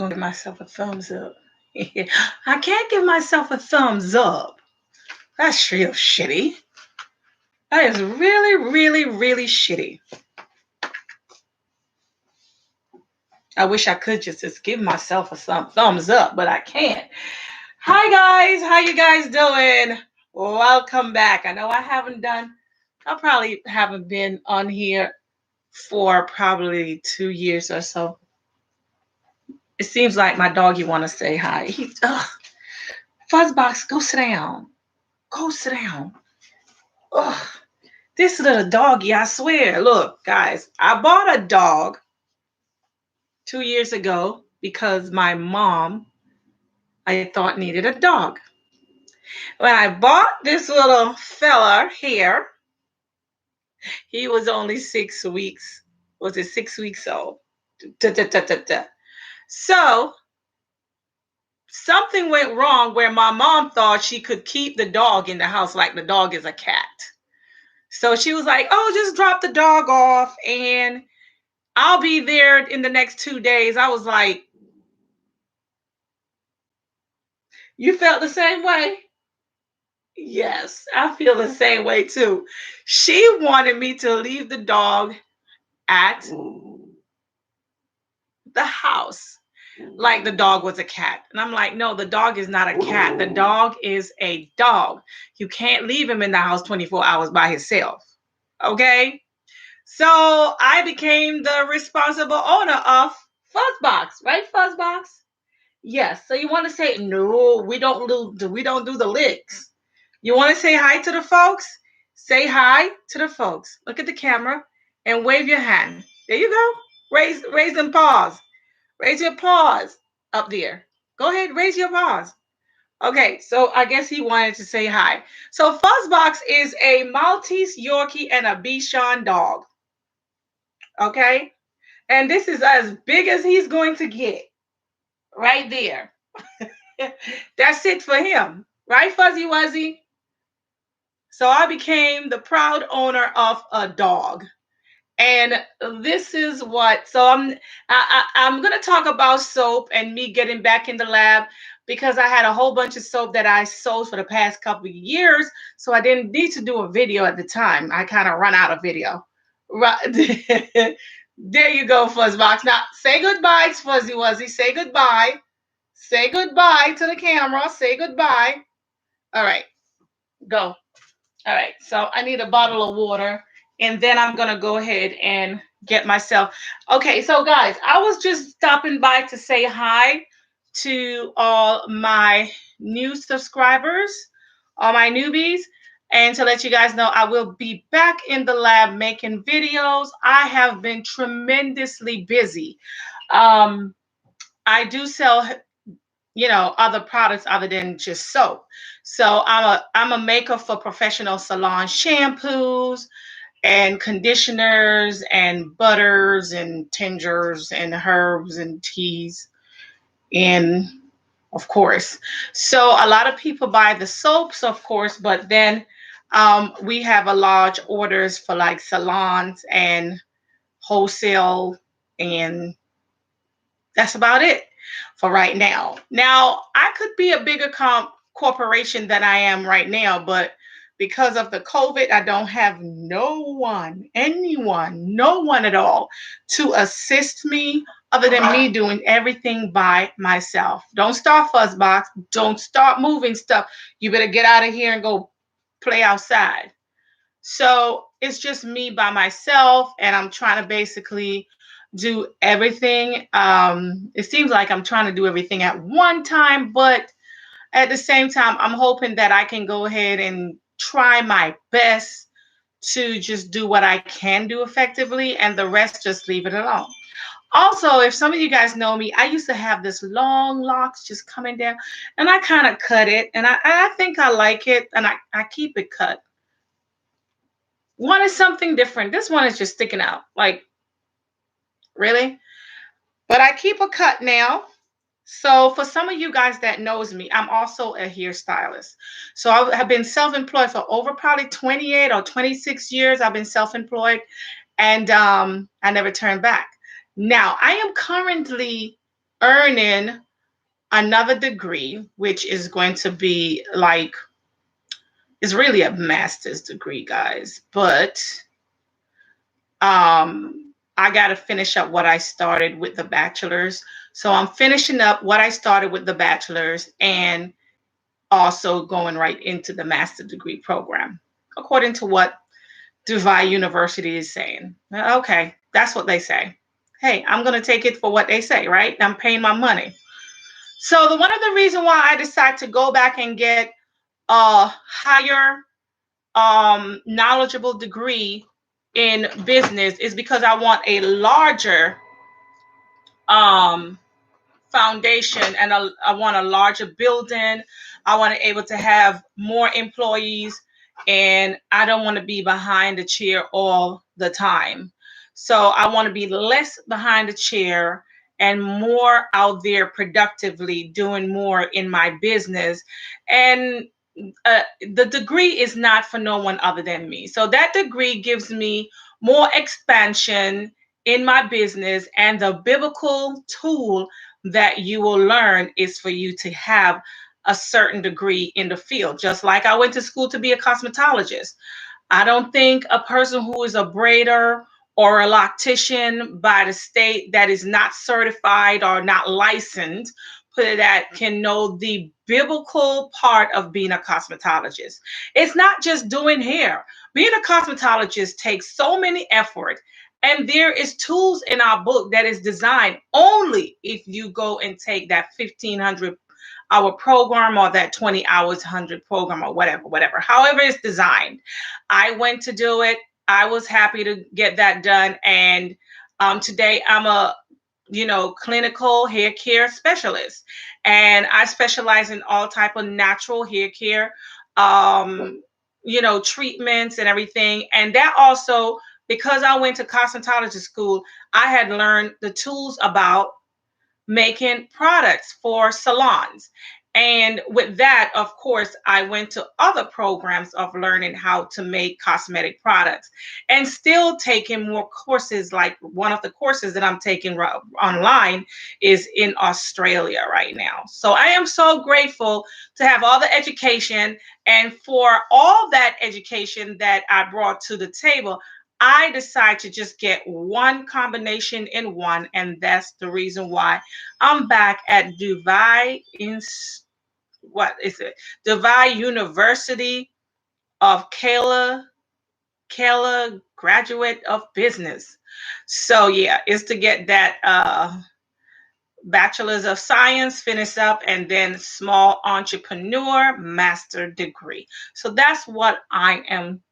going to give myself a thumbs up. I can't give myself a thumbs up. That's real shitty. That is really, really, really shitty. I wish I could just give myself a thumbs up, but I can't. Hi guys, how you guys doing? Welcome back. I know I probably haven't been on here for probably 2 years or so. It seems like my doggy want to say hi. Fuzzbox, go sit down. Go sit down. Ugh. This little doggy, I swear. Look, guys, I bought a dog 2 years ago because my mom, I thought, needed a dog. When I bought this little fella here, he was only 6 weeks. Was it 6 weeks old? So something went wrong where my mom thought she could keep the dog in the house like the dog is a cat. So she was like, oh, just drop the dog off and I'll be there in the next 2 days. I was like, you felt the same way? Yes, I feel the same way too. She wanted me to leave the dog at the house like the dog was a cat. And I'm like, no, the dog is not a cat. The dog is a dog. You can't leave him in the house 24 hours by himself. Okay? So I became the responsible owner of Fuzzbox, right, Fuzzbox? Yes. So you want to say no? We don't do the licks. You want to say hi to the folks? Say hi to the folks. Look at the camera and wave your hand. There you go. Raise them paws. Raise your paws up there. Go ahead, raise your paws. Okay, so I guess he wanted to say hi. So Fuzzbox is a Maltese Yorkie and a Bichon dog. Okay? And this is as big as he's going to get. Right there. That's it for him. Right, Fuzzy Wuzzy? So I became the proud owner of a dog. And this is what, so I'm going to talk about soap and me getting back in the lab because I had a whole bunch of soap that I sold for the past couple of years. So I didn't need to do a video at the time. I kind of run out of video. Right. There you go, Fuzzbox. Now say goodbye, Fuzzy Wuzzy. Say goodbye. Say goodbye to the camera. Say goodbye. All right. Go. All right. So I need a bottle of water. And then I'm going to go ahead and get myself. Okay, so guys, I was just stopping by to say hi to all my new subscribers, all my newbies, and to let you guys know I will be back in the lab making videos. I have been tremendously busy. I do sell, other products other than just soap. So I'm a maker for professional salon shampoos and conditioners and butters and tingers and herbs and teas, and of course. So a lot of people buy the soaps, of course, but then we have a large orders for like salons and wholesale, and that's about it for right now. Now, I could be a bigger corporation than I am right now, but because of the COVID, I don't have no one at all to assist me other than me doing everything by myself. Don't start Fuzzbox. Don't start moving stuff. You better get out of here and go play outside. So it's just me by myself, and I'm trying to basically do everything. It seems like I'm trying to do everything at one time, but at the same time, I'm hoping that I can go ahead and try my best to just do what I can do effectively, and the rest just leave it alone. Also, if some of you guys know me, I used to have this long locks just coming down, and I kind of cut it, and I think I like it, and I keep it cut. One is something different. This one is just sticking out. Like, really? But I keep a cut now. So for some of you guys that knows me, I'm also a hairstylist. So I have been self-employed for over probably 28 or 26 years. I've been self-employed, and I never turned back. Now, I am currently earning another degree, which is going to be like, it's really a master's degree, guys. But I got to finish up what I started with the bachelor's. So I'm finishing up what I started with the bachelor's and also going right into the master degree program, according to what Dubai University is saying. Okay, that's what they say. Hey, I'm going to take it for what they say, right? I'm paying my money. So one of the reasons why I decided to go back and get a higher knowledgeable degree in business is because I want a larger um, foundation, and I want a larger building. I want to be able to have more employees, and I don't want to be behind the chair all the time. So I want to be less behind the chair and more out there productively doing more in my business. And the degree is not for no one other than me. So that degree gives me more expansion in my business, and the biblical tool that you will learn is for you to have a certain degree in the field. Just like I went to school to be a cosmetologist. I don't think a person who is a braider or a loctician by the state that is not certified or not licensed, put it that, can know the biblical part of being a cosmetologist. It's not just doing hair. Being a cosmetologist takes so many effort, and there is tools in our book that is designed only if you go and take that 1,500 hour program or that 20 hours 100 program or whatever, however it's designed. I went to do it. I was happy to get that done. And today I'm a clinical hair care specialist, and I specialize in all type of natural hair care, treatments and everything. And that also, because I went to cosmetology school, I had learned the tools about making products for salons. And with that, of course, I went to other programs of learning how to make cosmetic products and still taking more courses. Like one of the courses that I'm taking online is in Australia right now. So I am so grateful to have all the education, and for all that education that I brought to the table. I decide to just get one combination in one, and that's the reason why I'm back at Dubai in what is it? Dubai University of Kala Graduate of Business. So yeah, it's to get that Bachelor's of Science finished up, and then small entrepreneur master degree. So that's what I am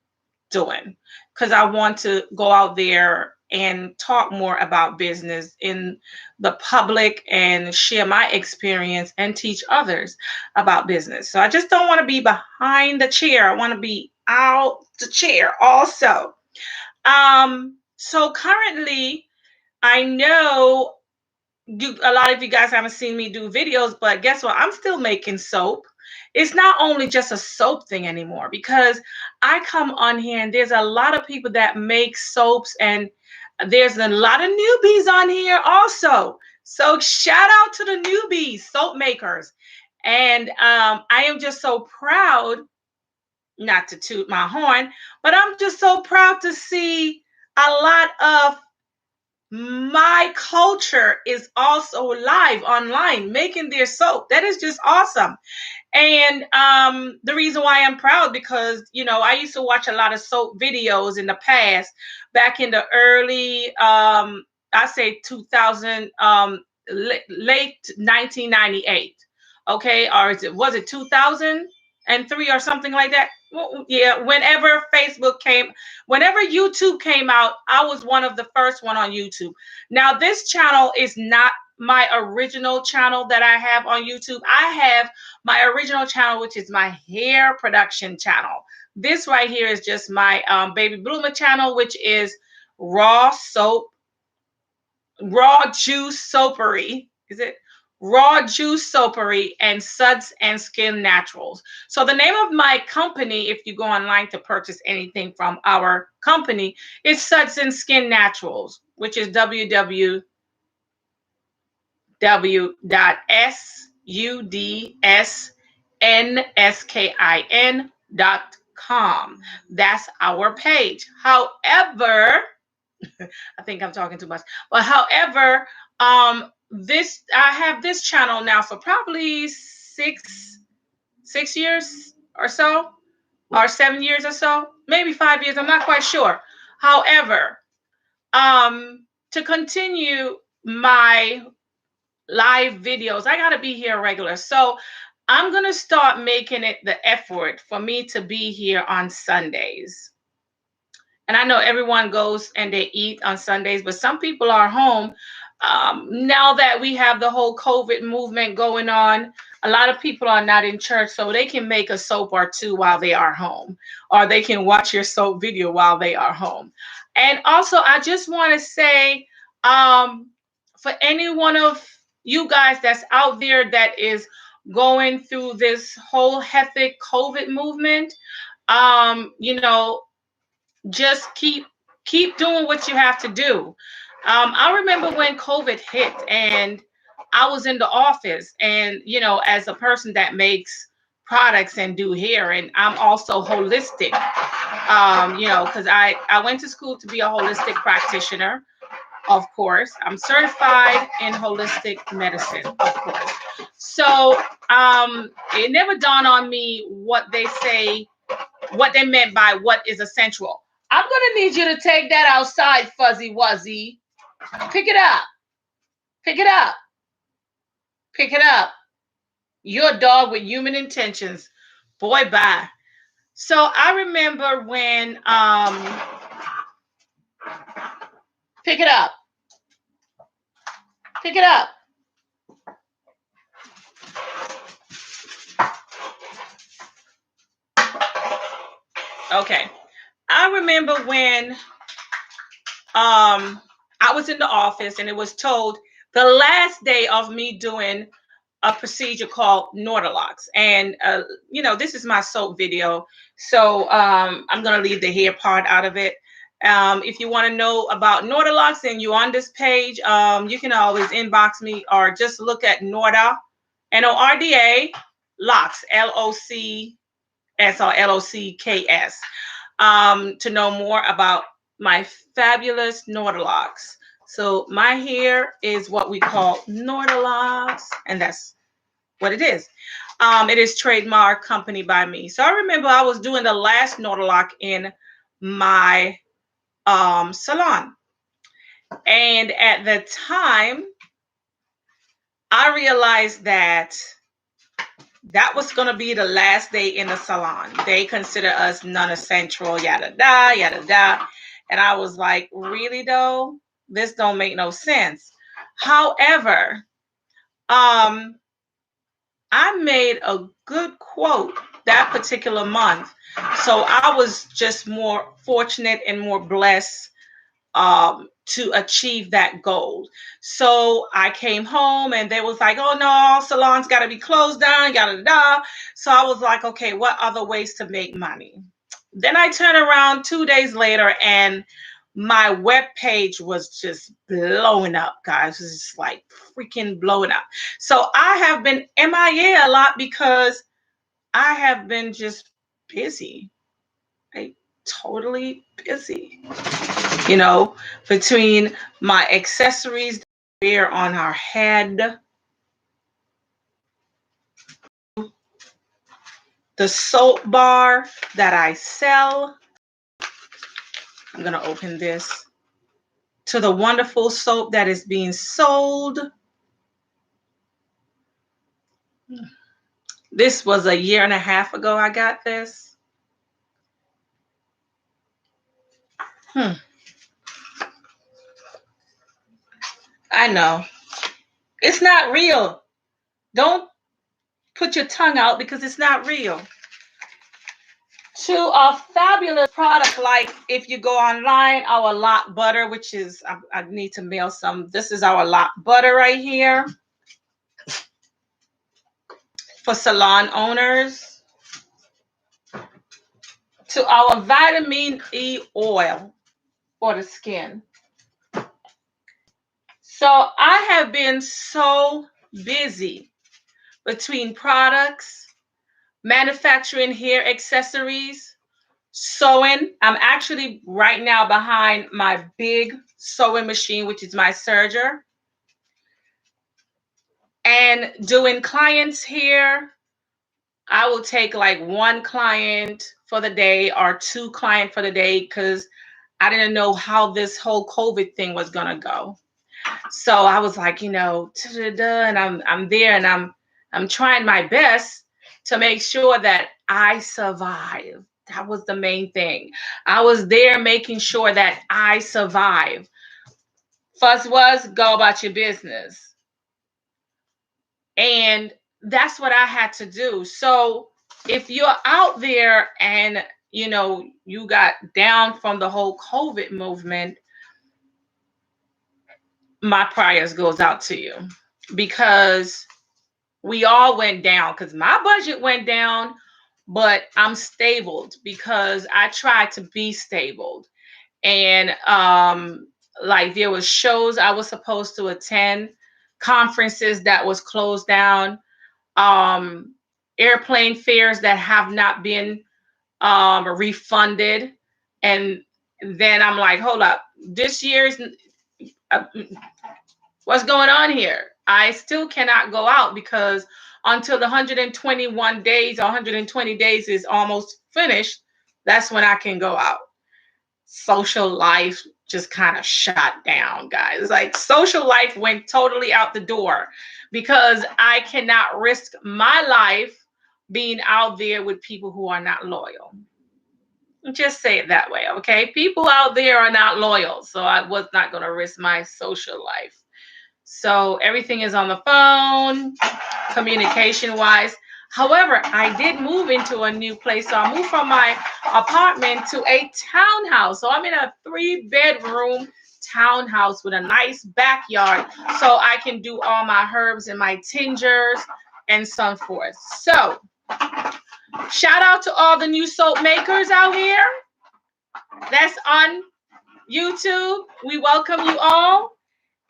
doing, because I want to go out there and talk more about business in the public and share my experience and teach others about business. So I just don't want to be behind the chair. I want to be out the chair also. So currently, I know a lot of you guys haven't seen me do videos, but guess what? I'm still making soap. It's not only just a soap thing anymore, because I come on here and there's a lot of people that make soaps, and there's a lot of newbies on here also. So shout out to the newbies, soap makers. And I am just so proud, not to toot my horn, but I'm just so proud to see a lot of my culture is also live online making their soap. That is just awesome. And the reason why I'm proud, because I used to watch a lot of soap videos in the past, back in the early I say 2000, late 1998. Okay, or was it 2003 or something like that? Well, yeah, whenever YouTube came out, I was one of the first one on YouTube. Now this channel is not my original channel that I have on YouTube. I have my original channel, which is my hair production channel. This right here is just my baby bloomer channel, which is raw soap, raw juice soapery. Is it raw juice soapery and Suds and Skin Naturals? So the name of my company, if you go online to purchase anything from our company, is Suds and Skin Naturals, which is www www.sudsnskin.com. That's our page. However, I think I'm talking too much. But however, this I have this channel now for probably six years or so, or 7 years or so, maybe 5 years. I'm not quite sure. However, to continue my live videos, I gotta be here regular. So I'm gonna start making it the effort for me to be here on Sundays. And I know everyone goes and they eat on Sundays, but some people are home. Now that we have the whole COVID movement going on, a lot of people are not in church, so they can make a soap or two while they are home, or they can watch your soap video while they are home. And also, I just want to say, for any one of you guys that's out there that is going through this whole hectic COVID movement, you know, just keep doing what you have to do. I remember when COVID hit and I was in the office, and as a person that makes products and do hair, and I'm also holistic. Because I went to school to be a holistic practitioner. Of course, I'm certified in holistic medicine, of course. So it never dawned on me what they meant by what is essential. I'm gonna need you to take that outside, Fuzzy Wuzzy. Pick it up. Pick it up. Pick it up. You're a dog with human intentions. Boy, bye. So I remember when pick it up. Pick it up. Okay. I remember when I was in the office and it was told the last day of me doing a procedure called Nordilox. And this is my soap video, so I'm gonna leave the hair part out of it. If you want to know about Nordilox and you're on this page, you can always inbox me or just look at Norda, Norda, Locks, LOCS or LOCKS, to know more about my fabulous Nordilox. So my hair is what we call Nordilox, and that's what it is. It is trademark company by me. So I remember I was doing the last Nordilock in my salon, and at the time, I realized that was going to be the last day in the salon. They consider us non-essential, yada da, yada da. And I was like, really though? This don't make no sense. However, I made a good quote that particular month. So I was just more fortunate and more blessed to achieve that goal. So I came home and they was like, oh no, salons got to be closed down, yada da. So I was like, okay, what other ways to make money? Then I turned around 2 days later and my web page was just blowing up, guys. It was just like freaking blowing up. So I have been MIA a lot because I have been just busy, like totally busy. Between my accessories that we wear on our head, the soap bar that I sell. I'm going to open this. To the wonderful soap that is being sold. This was a year and a half ago I got this. I know. It's not real. Don't put your tongue out because it's not real. To a fabulous product, like if you go online, our lot butter, which is, I need to mail some. This is our lot butter right here for salon owners. To our vitamin E oil for the skin. So I have been so busy between products, manufacturing hair accessories, sewing. I'm actually right now behind my big sewing machine, which is my serger, and doing clients here. I will take like one client for the day or two clients for the day because I didn't know how this whole COVID thing was gonna go. So I was like, and I'm there and I'm trying my best to make sure that I survive. That was the main thing. I was there making sure that I survive. First was go about your business. And that's what I had to do. So if you're out there and you got down from the whole COVID movement, my prayers goes out to you because we all went down because my budget went down, but I'm stabled because I tried to be stabled. And like there was shows I was supposed to attend, conferences that was closed down, um, airplane fares that have not been refunded. And then I'm like, hold up, this year's uh, what's going on here? I still cannot go out because until the 121 days or 120 days is almost finished, that's when I can go out. Social life just kind of shut down, guys. Like social life went totally out the door because I cannot risk my life being out there with people who are not loyal. Just say it that way, okay? People out there are not loyal, so I was not going to risk my social life. So everything is on the phone, communication wise. However, I did move into a new place. So I moved from my apartment to a townhouse. So I'm in a 3-bedroom townhouse with a nice backyard. So I can do all my herbs and my tingers and so forth. So shout out to all the new soap makers out here that's on YouTube. We welcome you all.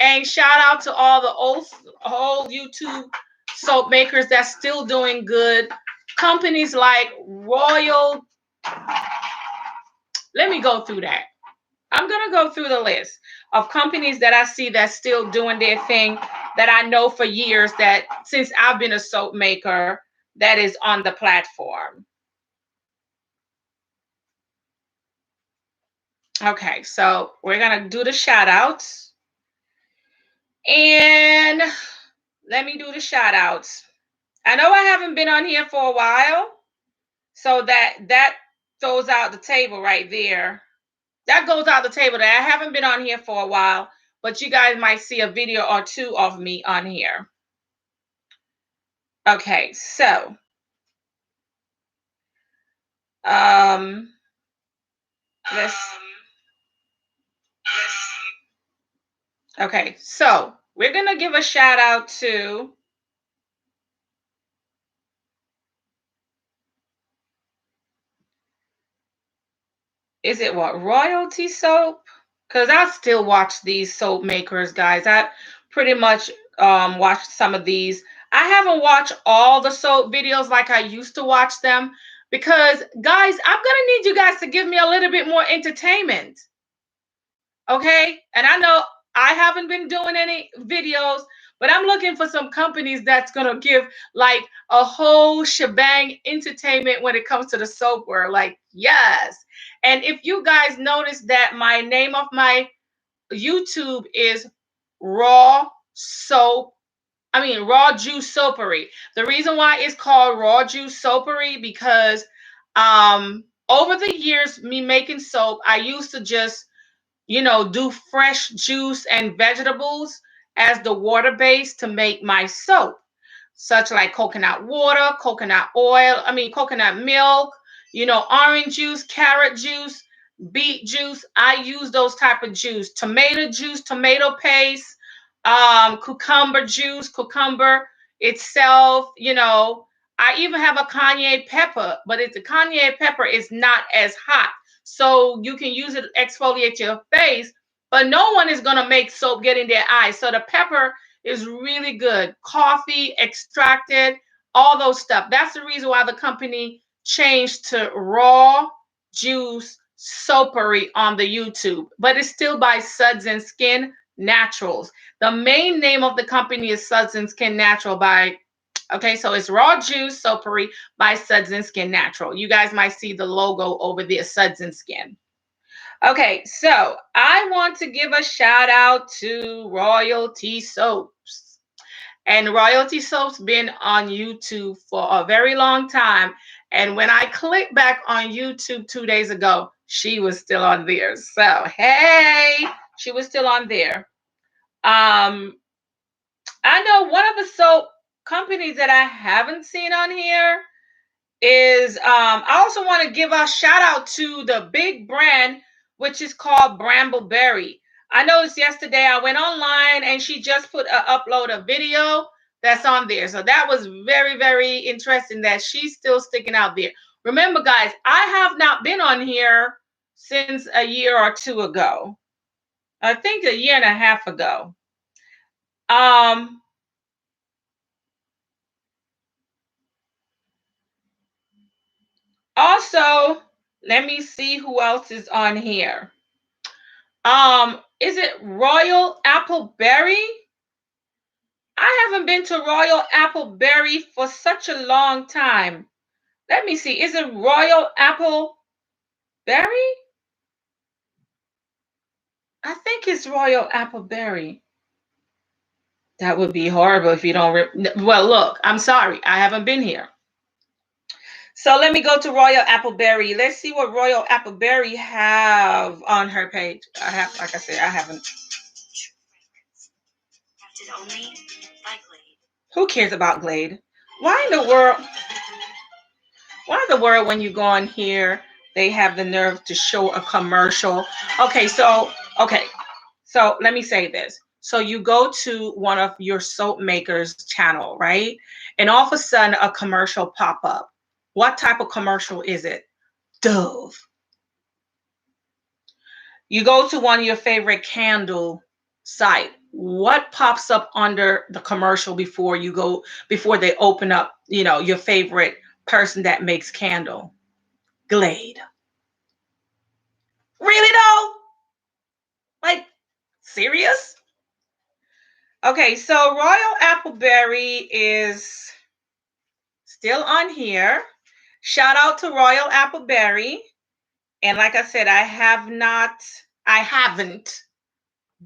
And shout out to all the old YouTube soap makers that's still doing good. Companies like Royal. Let me go through that. I'm going to go through the list of companies that I see that's still doing their thing that I know for years that since I've been a soap maker that is on the platform. Okay, so we're going to do the shout outs. And let me do the shout outs. I know I haven't been on here for a while, so that throws out the table right there. That goes out the table that I haven't been on here for a while, but you guys might see a video or two of me on here. Okay, so let's okay, so we're gonna give a shout out to is it what Royalty Soap? Because I still watch these soap makers, guys. I pretty much watched some of these. I haven't watched all the soap videos like I used to watch them because, guys, I'm gonna need you guys to give me a little bit more entertainment. Okay? And I know I haven't been doing any videos, but I'm looking for some companies that's gonna give like a whole shebang entertainment when it comes to the soap world. Like, yes. And if you guys notice that my name of my YouTube is Raw Soap. Raw Juice Soapery. The reason why it's called Raw Juice Soapery because over the years, me making soap, I used to just do fresh juice and vegetables as the water base to make my soap, such like coconut water, coconut oil, coconut milk, orange juice, carrot juice, beet juice. I use those type of juice, tomato paste, cucumber juice, cucumber itself, I even have a cayenne pepper, but the cayenne pepper is not as hot. So you can use it to exfoliate your face, but no one is going to make soap get in their eyes. So the pepper is really good. Coffee, extracted, all those stuff. That's the reason why the company changed to Raw Juice Soapery on the YouTube, but it's still by Suds and Skin Naturals. The main name of the company is Suds and Skin Natural by, okay, so it's Raw Juice Soapery by Suds and Skin Natural. You guys might see the logo over there, Suds and Skin. Okay, so I want to give a shout out to Royalty Soaps. And Royalty Soap's been on YouTube for a very long time. And when I clicked back on YouTube 2 days ago, she was still on there. So, hey, she was still on there. I know one of the soap companies that I haven't seen on here is, I also want to give a shout out to the big brand, which is called Brambleberry. I noticed yesterday I went online and she just upload a video that's on there. So that was very, very interesting that she's still sticking out there. Remember, guys, I have not been on here since a year or two ago. I think a year and a half ago. Also, let me see who else is on here. Is it Royal Appleberry? I haven't been to Royal Appleberry for such a long time. Let me see. Is it Royal Appleberry? I think it's Royal Appleberry. That would be horrible if you don't. Well, look, I'm sorry. I haven't been here. So let me go to Royal Appleberry. Let's see what Royal Appleberry have on her page. I have, like I said, I haven't. Who cares about Glade? Why in the world? Why in the world when you go on here, they have the nerve to show a commercial? Okay, so let me say this. So you go to one of your soap makers' channel, right? And all of a sudden a commercial pop up. What type of commercial is it? Dove. You go to one of your favorite candle site. What pops up under the commercial before they open up, your favorite person that makes candle? Glade. Really though? Like, serious? Okay, so Royal Appleberry is still on here. Shout out to Royal Appleberry. And like I said, I haven't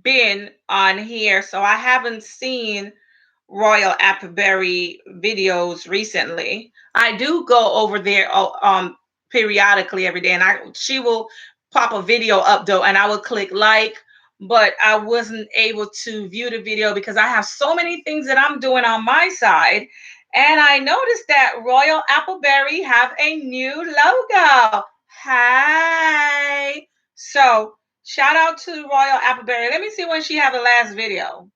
been on here, so I haven't seen Royal Appleberry videos recently. I do go over there periodically every day, and she will pop a video up though, and I will click like, but I wasn't able to view the video because I have so many things that I'm doing on my side. And I noticed that Royal Appleberry have a new logo. Hi. So shout out to Royal Appleberry. Let me see when she had the last video.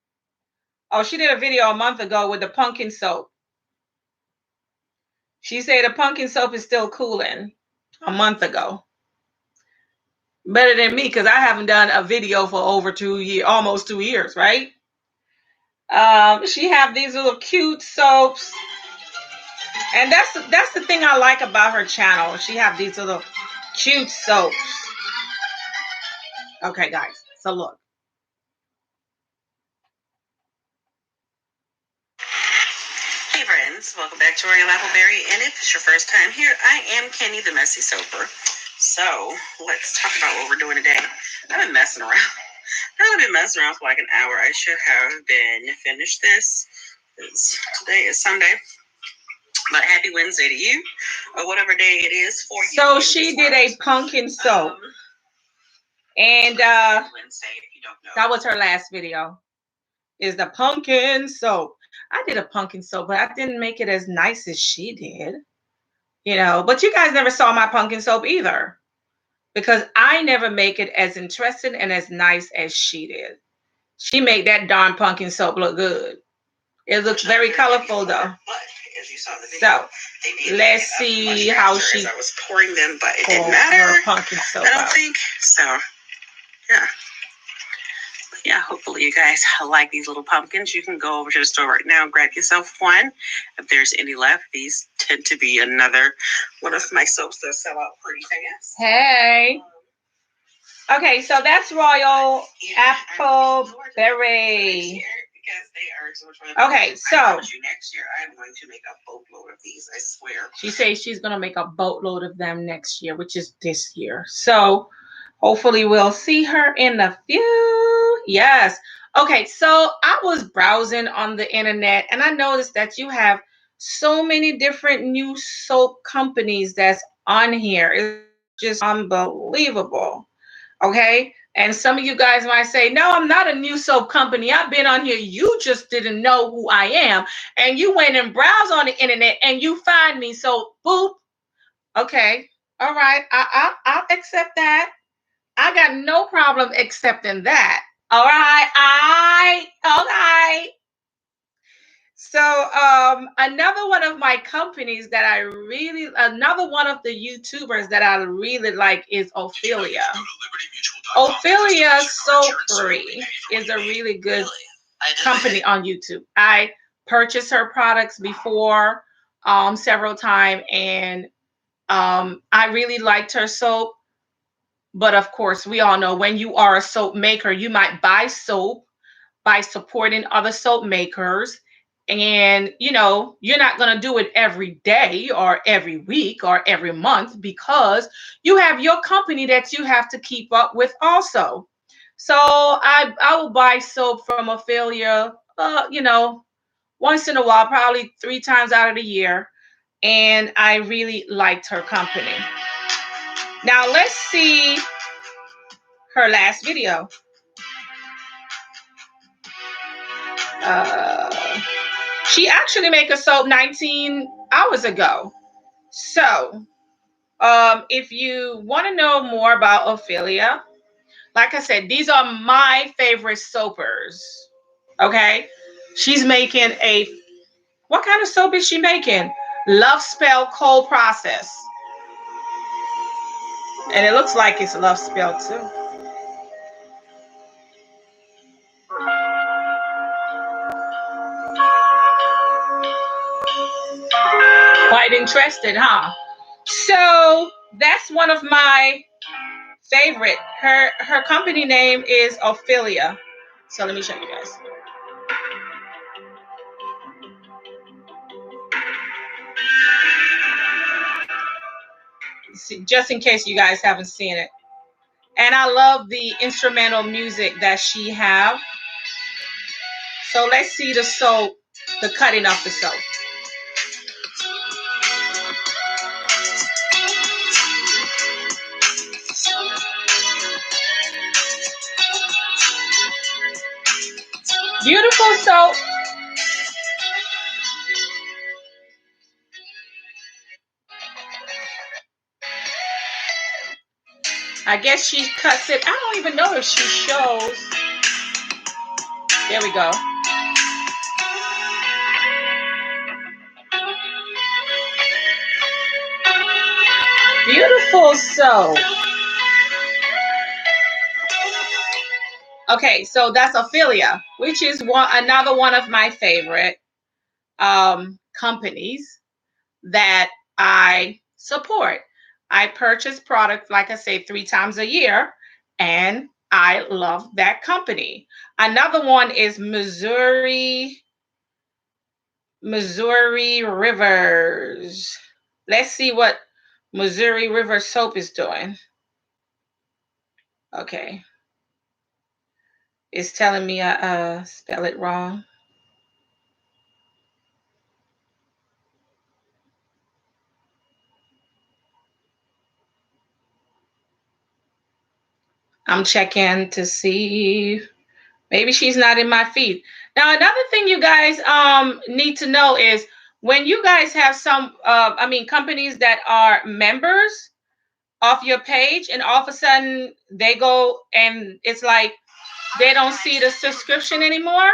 Oh, she did a video a month ago with the pumpkin soap. She said the pumpkin soap is still cooling a month ago. Better than me because I haven't done a video for over 2 years, almost 2 years, right? She have these little cute soaps. And that's the thing I like about her channel. She have these little cute soaps. Okay, guys. So look. Hey friends, welcome back to Royal Appleberry, and if it's your first time here, I am Kenny the Messy Soaper. So, let's talk about what we're doing today. I've been messing around. I've been messing around for like an hour. I should have been finished this. Today is Sunday. But happy Wednesday to you, or whatever day it is for you. So she did a pumpkin soap. And Wednesday, if you don't know. That was her last video. Is the pumpkin soap. I did a pumpkin soap, but I didn't make it as nice as she did. But you guys never saw my pumpkin soap either. Because I never make it as interesting and as nice as she did. She made that darn pumpkin soap look good. It looks very colorful though. As you saw in the video, so let's see how she. I was pouring them, but it didn't matter. Pumpkin soap I don't think so. Yeah. Yeah, hopefully you guys like these little pumpkins. You can go over to the store right now and grab yourself one. If there's any left, these tend to be another one of my soaps that sell out pretty fast. Hey. Okay, so that's Royal Apple Berry. Okay, so next year I'm going to make a boatload of these, I swear. She says she's gonna make a boatload of them next year, which is this year. So hopefully we'll see her in the few. Yes. Okay, so I was browsing on the internet and I noticed that you have so many different new soap companies that's on here. It's just unbelievable. Okay. And some of you guys might say, no, I'm not a new soap company. I've been on here. You just didn't know who I am. And you went and browsed on the internet and you find me. So, boop. Okay. All right. I'll accept that. I got no problem accepting that. All right. Okay. So another one of my companies that another one of the YouTubers that I really like is Ophelia. Ophelia Soapery is a really good company on YouTube. I purchased her products before several times, and I really liked her soap. But of course, we all know when you are a soap maker, you might buy soap by supporting other soap makers. And you're not going to do it every day or every week or every month because you have your company that you have to keep up with also. So I will buy soap from Ophelia, once in a while, probably 3 times out of the year. And I really liked her company. Now let's see her last video. She actually made a soap 19 hours ago. So, if you want to know more about Ophelia, like I said, these are my favorite soapers. Okay, she's making what kind of soap is she making? Love Spell Cold Process, and it looks like it's Love Spell too. Quite interested, huh? So that's one of my favorite. Her company name is Ophelia. So let me show you guys. See, just in case you guys haven't seen it. And I love the instrumental music that she have. So let's see the soap, the cutting of the soap. Beautiful soap. I guess she cuts it. I don't even know if she shows. There we go. Beautiful soap. Okay, so that's Ophelia, which is another one of my favorite companies that I support. I purchase products, like I say, 3 times a year, and I love that company. Another one is Missouri Rivers. Let's see what Missouri River soap is doing. Okay. It's telling me I spell it wrong. I'm checking to see. Maybe she's not in my feed. Now, another thing you guys need to know is when you guys have some, companies that are members of your page, and all of a sudden they go and it's like they don't see the subscription anymore.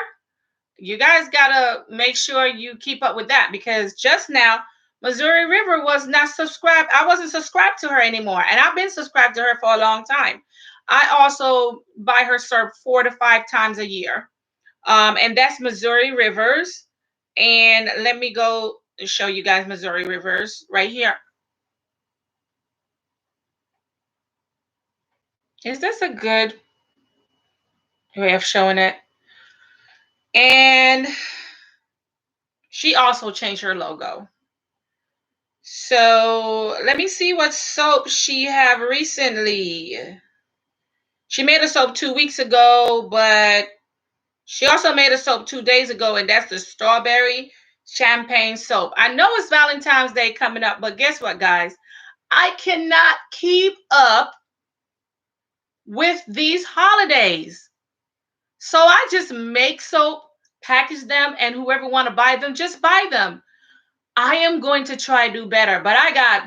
You guys gotta make sure you keep up with that, because just now Missouri River was not subscribed. I wasn't subscribed to her anymore, and I've been subscribed to her for a long time. I also buy her soap 4 to 5 times a year. And that's Missouri Rivers. And let me go show you guys Missouri Rivers right here. Is this a good way of showing it? And she also changed her logo. So let me see what soap she have recently. She made a soap 2 weeks ago, but she also made a soap 2 days ago, and that's the strawberry champagne soap. I know it's Valentine's Day coming up, but guess what, guys? I cannot keep up with these holidays. So I just make soap, package them, and whoever want to buy them, just buy them. I am going to try to do better, but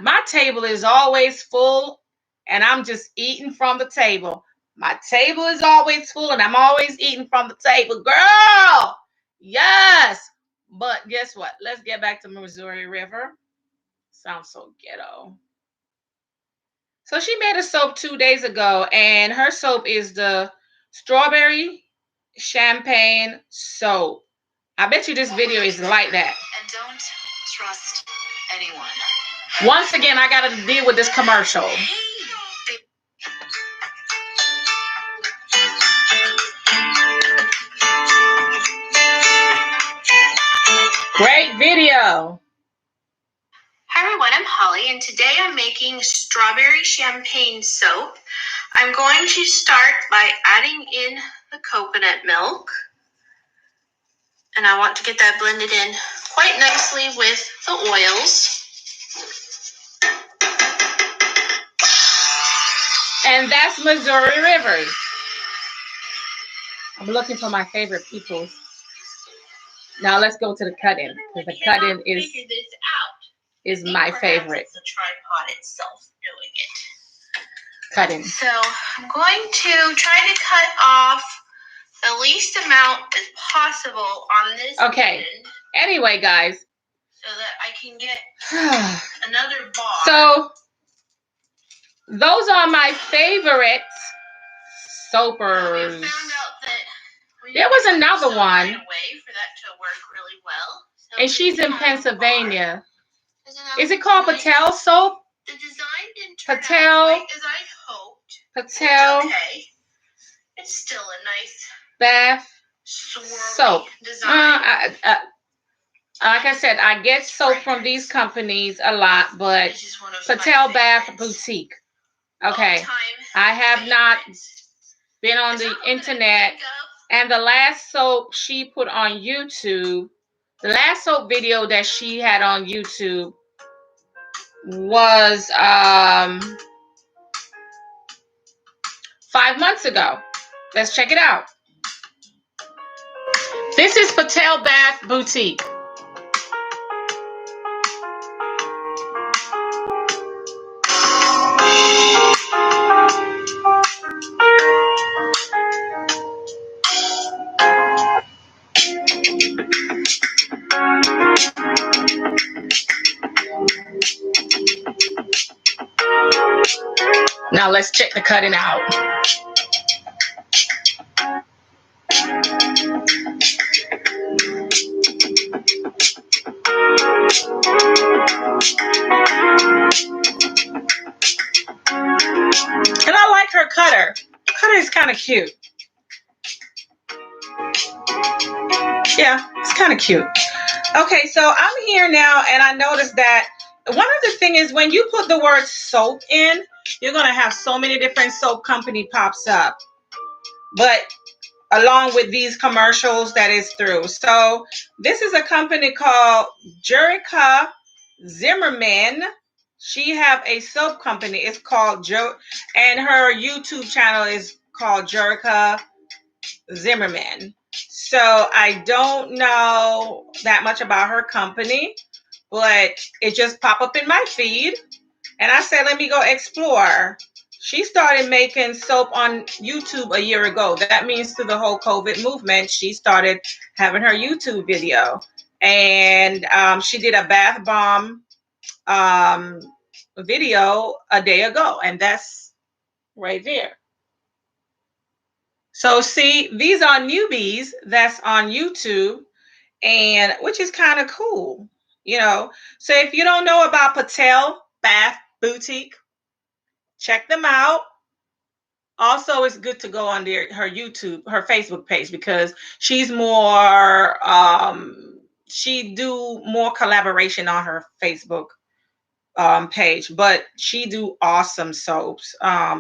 my table is always full, and I'm just eating from the table. My table is always full, and I'm always eating from the table. Girl, yes. But guess what? Let's get back to Missouri River. Sounds so ghetto. So she made a soap 2 days ago, and her soap is the strawberry champagne soap. I bet you this video is like that. And don't trust anyone. Once again, I got to deal with this commercial. Great video. Hi everyone, I'm Holly, and today I'm making strawberry champagne soap. I'm going to start by adding in the coconut milk. And I want to get that blended in quite nicely with the oils. And that's Missouri Rivers. I'm looking for my favorite peoples. Now let's go to the cut-in, because the cut-in is my favorite. It's the tripod itself doing it. Cut-in. So I'm going to try to cut off the least amount as possible on this Okay. end. Anyway, guys. So that I can get another bar. So those are my favorite soapers. We found out that there was another one. Right away for that to work really well. So and she's in Pennsylvania. Is it called Patel soap? The design didn't turn out quite as I hoped. Patel. It's okay. It's still a nice bath soap design. Like I said, I get soap from these companies a lot, but Patel Bath Boutique. Okay, I have not been on the internet. And the last soap she put on YouTube, the last soap video that she had on YouTube was 5 months ago. Let's check it out. This is Patel Bath Boutique. Now let's check the cutting out. And I like her cutter. Cutter is kind of cute. Yeah, it's kind of cute. Okay, so I'm here now, and I noticed that one of the things is when you put the word soap in, you're going to have so many different soap company pops up. But along with these commercials that is through. So this is a company called Jerica Zimmerman. She have a soap company. It's called and her YouTube channel is called Jerica Zimmerman. So I don't know that much about her company, but it just popped up in my feed. And I said, let me go explore. She started making soap on YouTube a year ago. That means through the whole COVID movement, she started having her YouTube video. And she did a bath bomb video a day ago. And that's right there. So see, these are newbies that's on YouTube, and which is kind of cool, you know. So if you don't know about Patel Bath Boutique, check them out. Also, it's good to go on her YouTube, her Facebook page, because she's more she do more collaboration on her Facebook page, but she do awesome soaps.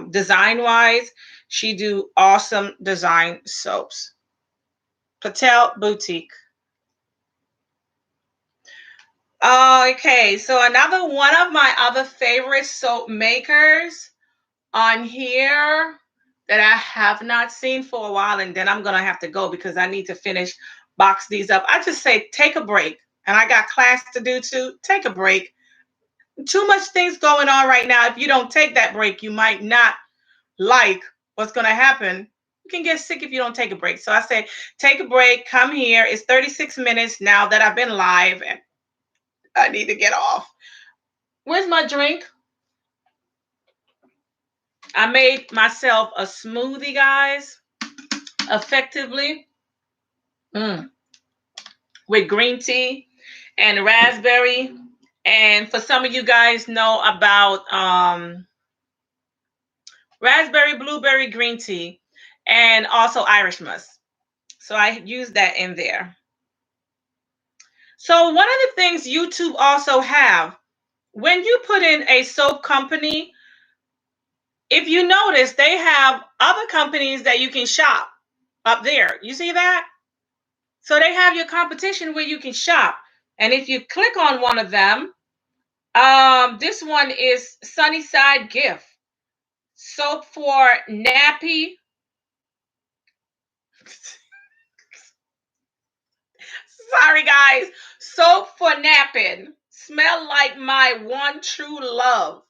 Design wise, she do awesome design soaps. Patel Boutique. Okay, so another one of my other favorite soap makers on here that I have not seen for a while, and then I'm gonna have to go because I need to finish box these up. I just say take a break, and I got class to do too. Take a break. Too much things going on right now. If you don't take that break, you might not like what's gonna happen. You can get sick if you don't take a break. So I say take a break. Come here. It's 36 minutes now that I've been live, and I need to get off. Where's my drink? I made myself a smoothie, guys, effectively, with green tea and raspberry. And for some of you guys know about raspberry, blueberry green tea, and also Irish musk. So I use that in there. So one of the things YouTube also have, when you put in a soap company, if you notice, they have other companies that you can shop up there. You see that? So they have your competition where you can shop. And if you click on one of them, this one is Sunnyside Gift. Soap for nappy. Sorry, guys. Soap for napping. Smell like my one true love.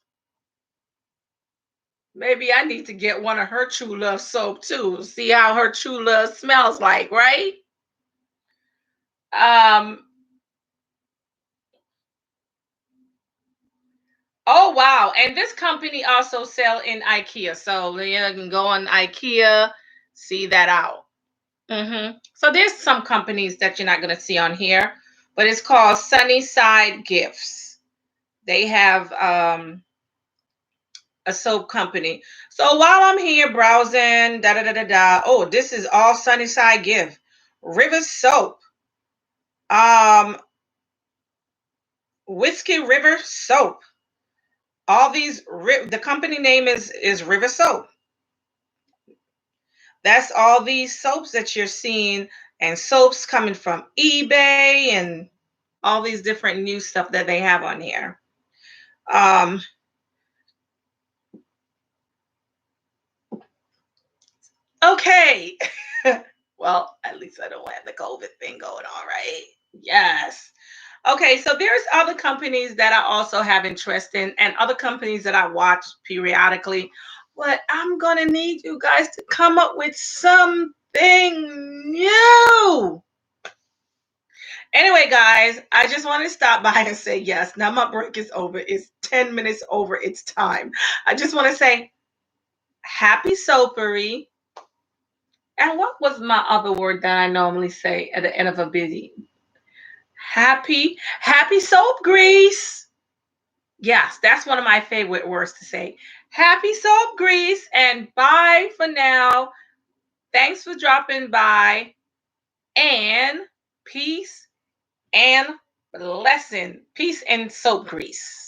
Maybe I need to get one of her true love soap too. See how her true love smells like, right? Oh wow. And this company also sell in IKEA. So you can go on IKEA, see that out. So there's some companies that you're not going to see on here, but it's called Sunnyside Gifts. They have a soap company. So while I'm here browsing, oh, this is all Sunnyside Gift. River Soap. Whiskey River Soap. All these, the company name is River Soap. That's all these soaps that you're seeing, and soaps coming from eBay and all these different new stuff that they have on here. Okay. Well, at least I don't have the COVID thing going on, right? Yes. Okay, so there's other companies that I also have interest in, and other companies that I watch periodically. But I'm gonna need you guys to come up with something new. Anyway, guys, I just want to stop by and say yes. Now my break is over. It's 10 minutes over. It's time. I just want to say happy soapery. And what was my other word that I normally say at the end of a busy? Happy soap grease. Yes, that's one of my favorite words to say. Happy soap grease, and bye for now. Thanks for dropping by, and peace and blessing. Peace and soap grease.